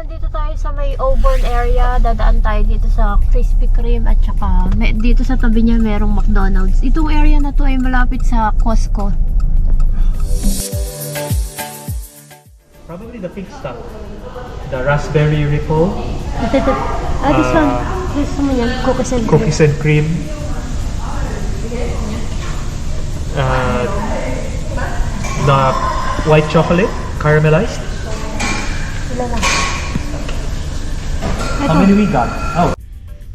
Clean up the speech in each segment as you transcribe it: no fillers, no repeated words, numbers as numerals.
nandito tayo sa may Auburn area. Dadaan tayo dito sa Krispy Kreme at saka dito sa tabi niya merong McDonald's. Itong area na to ay malapit sa Costco. Probably the pink stuff. The raspberry ripple. This one. Gusto mo yan? Cookies and cream. Cookies and cream. The white chocolate, caramelized. Wala na. How many we got? Oh.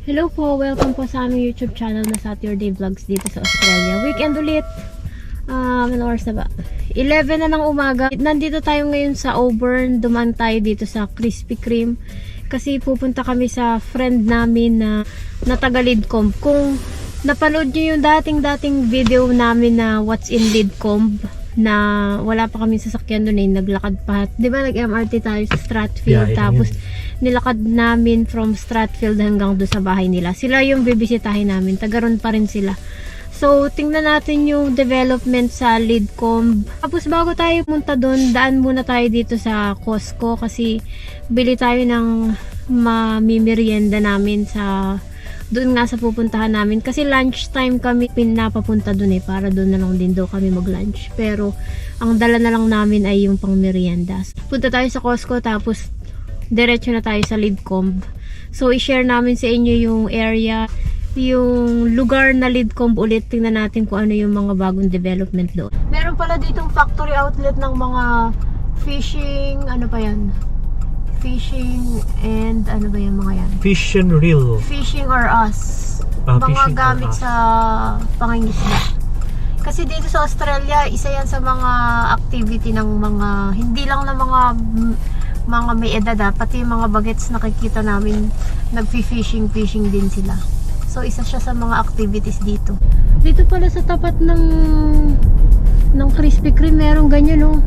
Hello po, welcome po sa aming YouTube channel na Saturday Vlogs dito sa Australia. Weekend ulit. Ano oras na ba? 11 na ng umaga. Nandito tayo ngayon sa Auburn. Dumaan tayo dito sa Krispy Kreme. Kasi pupunta kami sa friend namin na taga Lidcomb. Kung napanood nyo yung dating video namin na What's in Lidcomb, na wala pa kami sasakyan doon eh, naglakad pa. Di ba nag-MRT tayo sa Stratfield, tapos nilakad namin from Stratfield hanggang doon sa bahay nila. Sila yung bibisitahin namin, tagaroon pa rin sila. So, tingnan natin yung development sa Lidcomb. Tapos bago tayo punta doon, daan muna tayo dito sa Costco kasi bili tayo ng mamimerienda namin sa doon nga sa pupuntahan namin. Kasi lunchtime kami pinapapunta doon eh, para doon na lang din daw kami mag-lunch. Pero, ang dala na lang namin ay yung pang merienda. Punta tayo sa Costco tapos diretso na tayo sa Lidcomb. So, i-share namin sa inyo yung area, yung lugar na Lidcomb ulit. Tingnan natin kung ano yung mga bagong development doon. Meron pala ditong factory outlet ng mga fishing, ano pa yan? Fishing and ano ba yung mga yan? Fish and reel. Fishing or us. Mga gamit sa pangingisda. Kasi dito sa Australia, isa yan sa mga activity ng mga, hindi lang na mga may edad, pati yung mga bagets nakikita namin, nagfi-fishing din sila. So, isa siya sa mga activities dito. Dito pala sa tapat ng Krispy Kreme, merong ganyan, oh.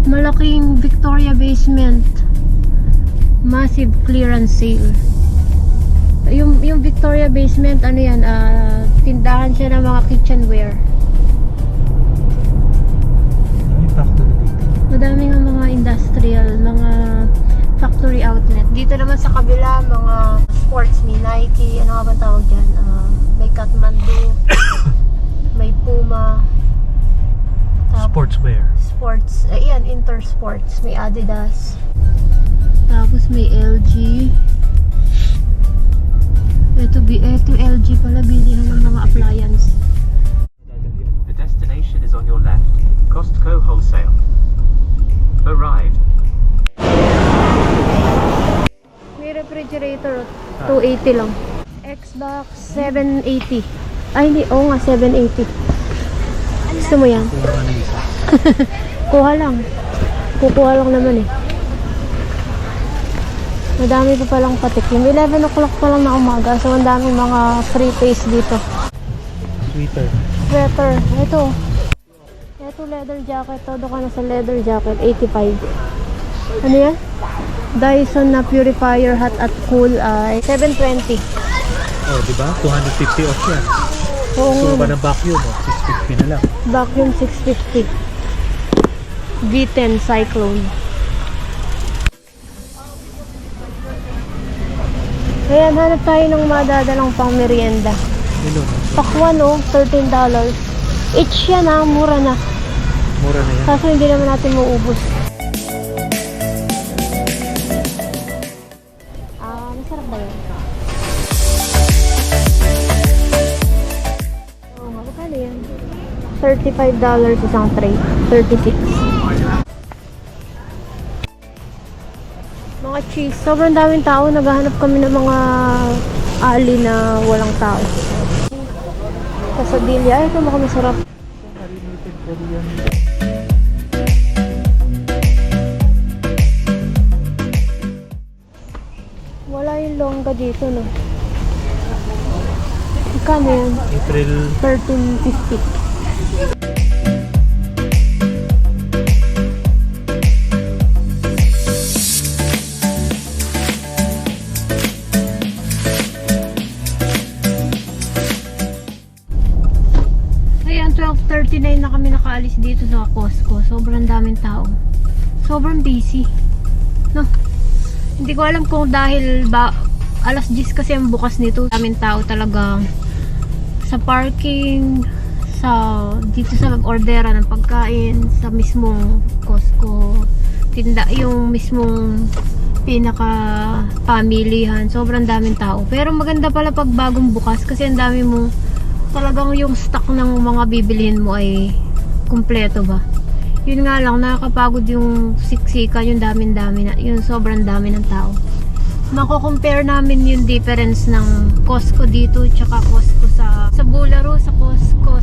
Malaking Victoria basement. Massive clearance sale. Yung Victoria basement, ano yan, tindahan siya ng mga kitchenware. Madami nga mga industrial, mga factory outlet. Dito naman sa kabila, mga sports, may Nike, ano nga ba tawag dyan? May Kathmandu, may Puma. Sportswear. Sports, ayan, Intersports, may Adidas. Tapos may LG. Ito LG pala, bilihan ng mga appliance. The destination is on your left. Costco Wholesale. Arrived. May refrigerator, 280 lang. Xbox 780. Ay hindi, nga 780. Gusto mo yan? Kuha lang. Kukuha lang naman eh. Madami pa palang patikim. 11 o'clock pa lang na umaga. So, ang daming mga free taste dito. Sweater. Ito. Ito leather jacket. Todo ka na sa leather jacket. 85. Ano yan? Dyson na purifier hot at cool ay 720. Oh, diba? 250 off yan. Oo, So, ba ng vacuum? 650 na lang. vacuum 650. V10 Cyclone. Ayan, hanap tayo ng madadalang pang merienda. Pakwan, oh, $13. Each yan, mura na. Mura na yan. Kaso hindi naman natin maubos. Masarap ba yun? Oo nga, magkano yan? $35 isang tray. 36. Mga cheese. Sobrang daming tao. Naghahanap kami ng mga ali na walang tao. Quesadilla. Ay, ito mukhang masarap. Wala yung longga dito, no? Magkano yan? April. $13.50. Ayan, 12:39 na kami nakaalis dito sa Costco. Sobrang daming tao. Sobrang busy. No? Hindi ko alam kung dahil ba alas 10 kasi ang bukas nito. Daming tao talagang sa parking, dito sa ordera ng pagkain, sa mismong Costco tinda, yung mismong pinaka pamilihan. Sobrang daming tao. Pero maganda pala pag bagong bukas kasi ang dami mo talagang yung stock ng mga bibilihin mo ay kumpleto ba. Yun nga lang, nakakapagod yung siksikan, yung dami-dami na, yung sobrang dami ng tao. Mako-compare namin yung difference ng Costco dito tsaka Costco sa Bularo, sa Costco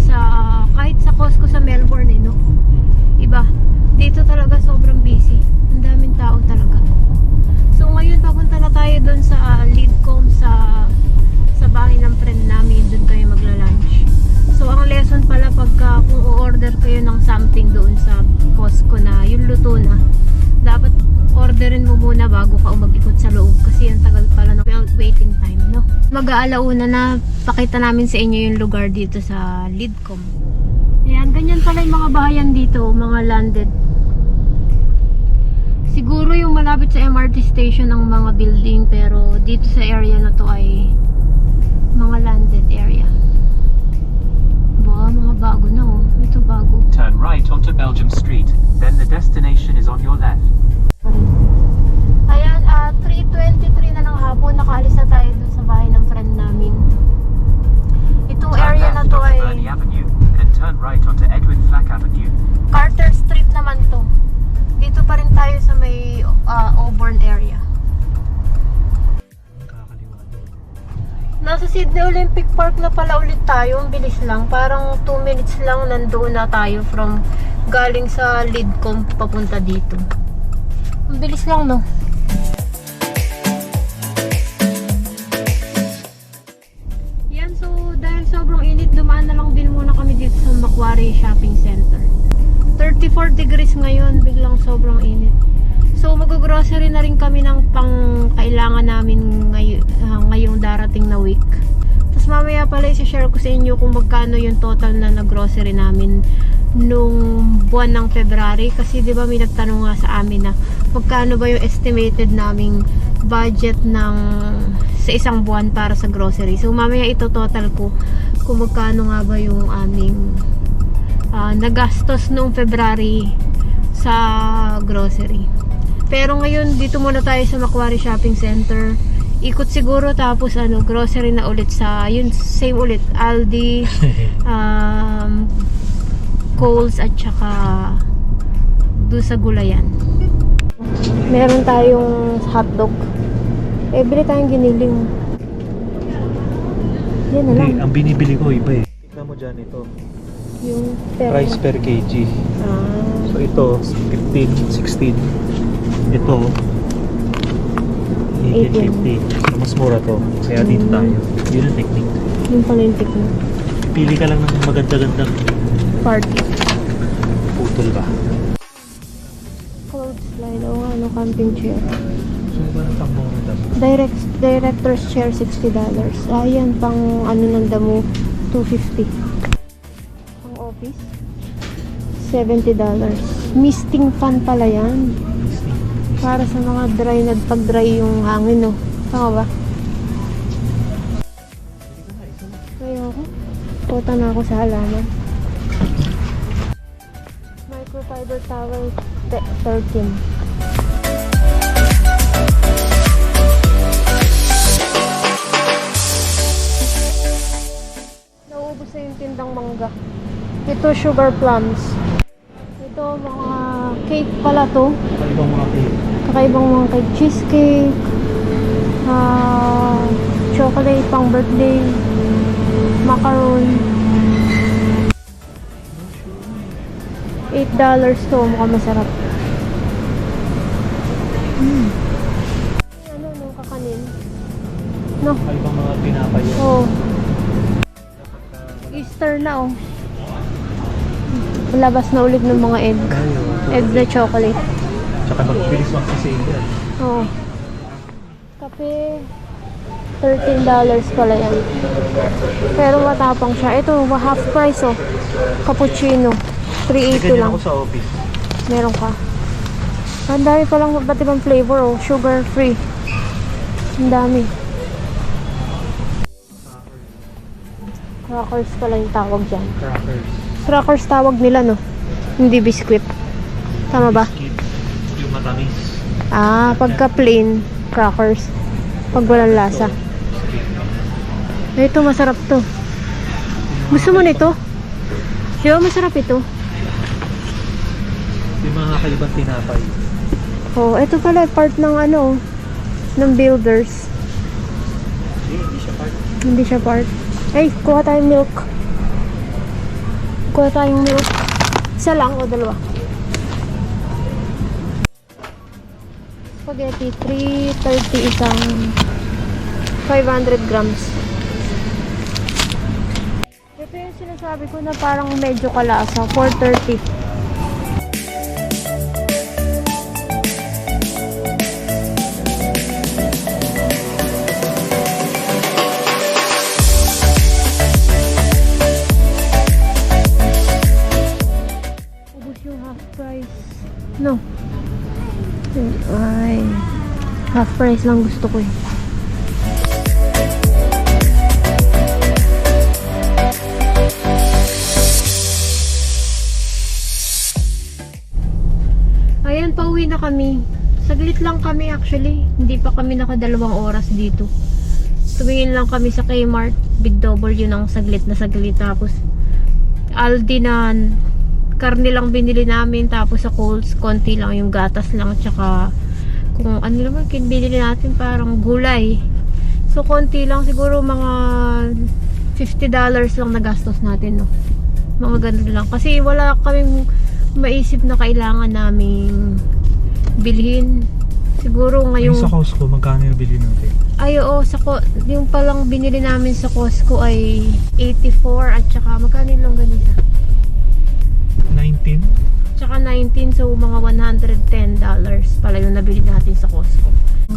kahit sa Costco sa Melbourne no. Iba. Dito talaga sobrang busy. Ang daming tao talaga. So ngayon papunta na tayo doon sa Lidcombe sa bahay ng friend namin, doon kayo magla-lunch. So ang lesson pala pagka kung o-order kayo ng something doon sa Costco na yung luto na, dapat orderin mo muna bago ka umag-ikot sa loob kasi ang tagal pala ng waiting time, no? Mag-aalauna na pakita namin sa inyo yung lugar dito sa Lidcombe. Ayan, ganyan pala yung mga bahayan dito, mga landed. Siguro yung malapit sa MRT station ang mga building, pero dito sa area na to ay mga landed area. Mga bago na oh. Ito bago. Turn right onto Belgium Street, then the destination is on your left. Ayan, 3:23 na ng hapon, nakaalis na tayo dun sa bahay ng friend namin. Itong Turn area na left to onto ay Burney Avenue, then turn right onto Edwin Flack Avenue. Carter Street naman to. Dito pa rin tayo sa may Auburn area. Nakakaliwa doon. Nasa Sydney Olympic Park na pala ulit tayo. Ang bilis lang. Parang 2 minutes lang nandoon na tayo from galing sa Lidcombe papunta dito. Ang bilis lang, no? Yan, so dahil sobrang init, dumaan na lang din muna kami dito sa Macquarie Shopping Center. 34 degrees ngayon, biglang sobrang init. So mag-grocery na rin kami ng pang-kailangan namin ngayong darating na week. Tapos mamaya pala i-share ko sa inyo kung magkano yung total na nag-grocery namin nung buwan ng February. Kasi di ba may nagtanong nga sa amin na magkano ba yung estimated naming budget sa isang buwan para sa grocery. So mamaya ito total ko kung magkano nga ba yung aming nagastos noong February sa grocery. Pero ngayon dito muna tayo sa Macquarie Shopping Center. Ikot siguro tapos grocery na ulit sa yun, same ulit Aldi, Coles at saka doon sa gulayan. Meron tayong hotdog. Bili tayong giniling. Yan na lang. Hindi, ang binibili ko iba eh. Tignan mo dyan ito. Yung Price per kg. So ito, 15, 16. Ito, 18.50. So mas mura to. Kaya dito tayo. Yun ang technique. Yung pala yung technique. Pili ka lang ng maganda-gandang Party. putol ba? Clothesline. O nga, camping chair. So ba ng pangmura damo? Director's chair, $60. Ayan, pang ng damo, $250. Pang office, $70. Misting fan pala yan. Para sa mga pag-dry yung hangin, no? Tama ba? Ayoko. Puta na ako sa halaman. Microfiber towel, 13. Naubos na yung tindang mangga. Ito, sugar plums. Ito, mga cake pala to. Ibang mga cake. Kakaibang mga cake. Cheesecake. Chocolate pang birthday. Macaron. $8 to. Mukhang masarap. Ano, kakanin? No? Ibang mga tinapay yan. Oh. Easter na, oh. Labas na ulit ng mga egg. Egg na chocolate. Tsaka magbilis magsisale yan. Oo. Kape, $13 pala yan. Pero matapang siya. Ito, half price, oh. Cappuccino. $3.80 Ganyan lang. ako sa office. Meron ka. Ang dami palang ba't ibang flavor, oh. Sugar free. Ang dami. Crackers pala yung tawag dyan. Crackers. Crackers tawag nila, no? Hindi biscuit. Tama ba? Yung matamis. Ah, pagka plain, crackers. Pag walang lasa. Ito, masarap to. Gusto mo nito? Di ba masarap ito? Yung mga kakaibang tinapay. Oh, ito pala part ng ano, ng builders. Hindi siya part. Hindi siya part. Ay, kuha tayong milk. Kuha tayong milk. Isa lang o dalawa? Spaghetti, 330 isang 500 grams. Ito yung sinasabi ko na parang medyo kalasa, 430. Ubus yung half price. No. Ay, half price lang gusto ko eh. Ayan, pauwi na kami. Saglit lang kami actually. Hindi pa kami nakadalawang oras dito. Tumingin lang kami sa Kmart. Big W ng saglit na saglit. Tapos Aldi na karne lang binili namin. Tapos sa Coles, konti lang yung gatas lang. Tsaka kung ano naman binili natin, parang gulay. So konti lang, siguro mga $50 lang nagastos natin, no? Mga ganun lang. Kasi wala kaming maisip na kailangan naming bilhin. Siguro Yung ngayong... sa Costco, magkano yung bili natin? Ay, oo. Yung palang binili namin sa Costco ay 84 at saka magkano yung longganisa? 19? Tsaka 19, so mga $110 pala yung nabili natin sa Costco.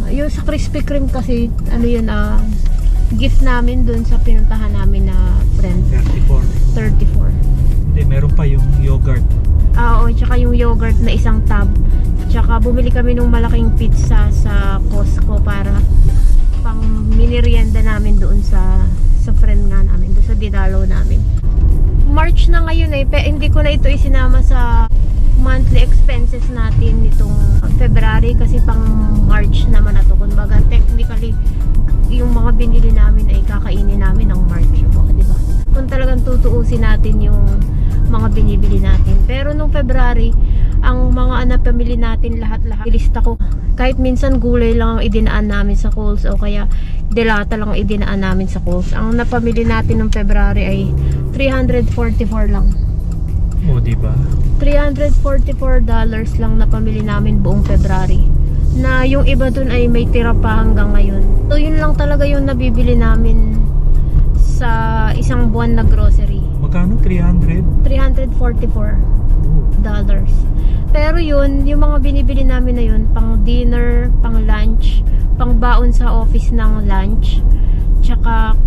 Yung sa Krispy Kreme kasi, ano yun, gift namin dun sa pinuntahan namin na friend. 34. 34. Hindi, meron pa yung yogurt. Oo, tsaka yung yogurt na isang tub. Tsaka bumili kami ng malaking pizza sa Costco para pang minirienda namin doon sa friend nga namin, doon sa dinalaw namin. March na ngayon eh, hindi ko na ito isinama sa monthly expenses natin nitong February kasi pang March naman na to. Kumbaga technically yung mga binili namin ay kakainin namin ng March, di ba? Kung talagang tutuusin natin yung mga binibili natin. Pero nung February, ang mga napamili natin lahat-lahat, ilista ko. Kahit minsan gulay lang ang idinaan namin sa Coles o kaya delata lang ang idinaan namin sa Coles. Ang napamili natin nung February ay $344 lang. O, diba? $344 lang napamili namin buong February. Na yung iba dun ay may tira pa hanggang ngayon. So yun lang talaga yung nabibili namin sa isang buwan na grocery. Magkano? 300? $344. Pero yun, yung mga binibili namin na yun, pang dinner, pang lunch, pang baon sa office ng lunch, tsaka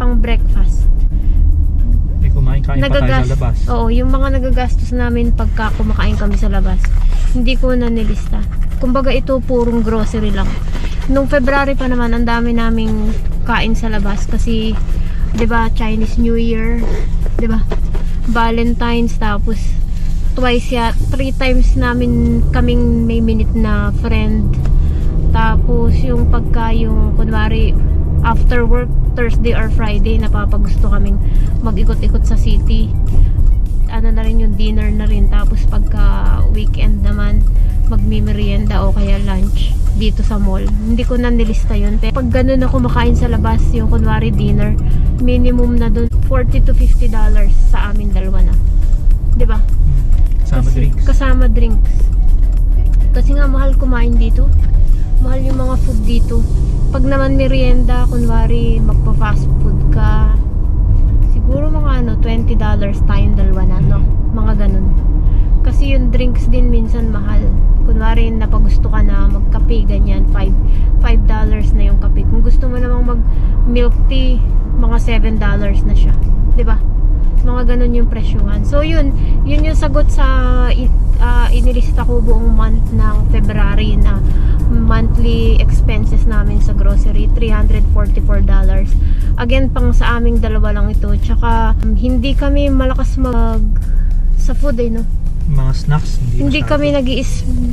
pang breakfast. May kumain-kain pa tayo sa labas. Oo, yung mga nagagastos namin pagka kumakain kami sa labas, hindi ko na nilista. Kumbaga ito purong grocery lang. Nung February pa naman, ang dami naming kain sa labas kasi 'di ba, Chinese New Year, 'di ba? Valentine's, tapos twice 3 times namin kaming may minute na friend. Tapos yung pagka yung kunwari after work Thursday or Friday, napapagusto kaming mag-ikot-ikot sa city. Ano na rin yung dinner na rin. Tapos pagka weekend naman, magmimerienda o kaya lunch dito sa mall. Hindi ko na nilista yun. Pero pag ganun ako makain sa labas, yung kunwari dinner, minimum na dun $40 to $50 sa amin dalawa na. 'Di ba? Kasama drinks. Kasama drinks. Kasi nga mahal kumain dito. Mahal yung mga food dito. Pag naman merienda, kunwari magpa-fast food ka, siguro mga $20 tayong dalawa na, no? Mga ganun. Kasi yung drinks din minsan mahal. Kunwari napagusto ka na magkape, ganyan, $5 na yung kape. Kung gusto mo namang mag milk tea, mga $7 na siya. 'Di ba? Mga ganun yung presyohan. So yun yung sagot sa inilista ko buong month ng February na monthly expenses namin sa grocery, $344. Again, pang sa aming dalawa lang ito. Tsaka hindi kami malakas sa food no. Mga snacks, Hindi kami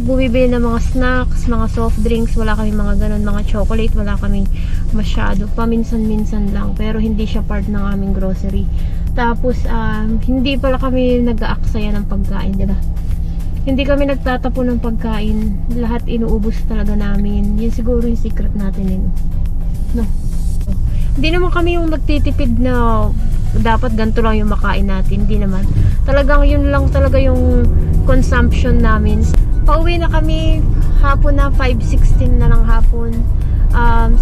bumibili ng mga snacks, mga soft drinks, wala kami mga ganun, mga chocolate, wala kami masyado. Paminsan-minsan lang, pero hindi siya part ng aming grocery. Tapos, hindi pala kami nag-aaksaya ng pagkain, di ba? Hindi kami nagtatapon ng pagkain. Lahat inuubos talaga namin. Yun siguro yung secret natin, no? Hindi naman kami yung nagtitipid na dapat ganito lang yung makain natin. Hindi naman. Talagang yun lang talaga yung consumption namin. Pauwi na kami hapon na, 5:16 na ng hapon.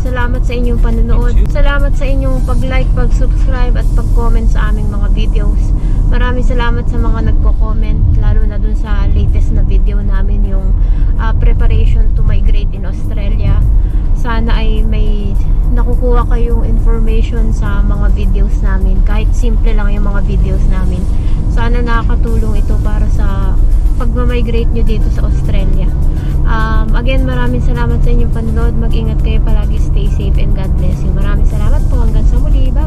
Salamat sa inyong panonood. Salamat sa inyong pag-like, pag-subscribe at pag-comment sa aming mga videos. Maraming salamat sa mga nagko-comment, lalo na dun sa latest na video namin, yung preparation to migrate in Australia. Sana ay may nakukuha kayong information sa mga videos namin. Kahit simple lang yung mga videos namin. Sana nakakatulong ito para sa pag-migrate nyo dito sa Australia. Again, maraming salamat sa inyong panonood. Mag-ingat kayo palagi. Stay safe and God bless you. Maraming salamat po. Hanggang sa muli. Bye!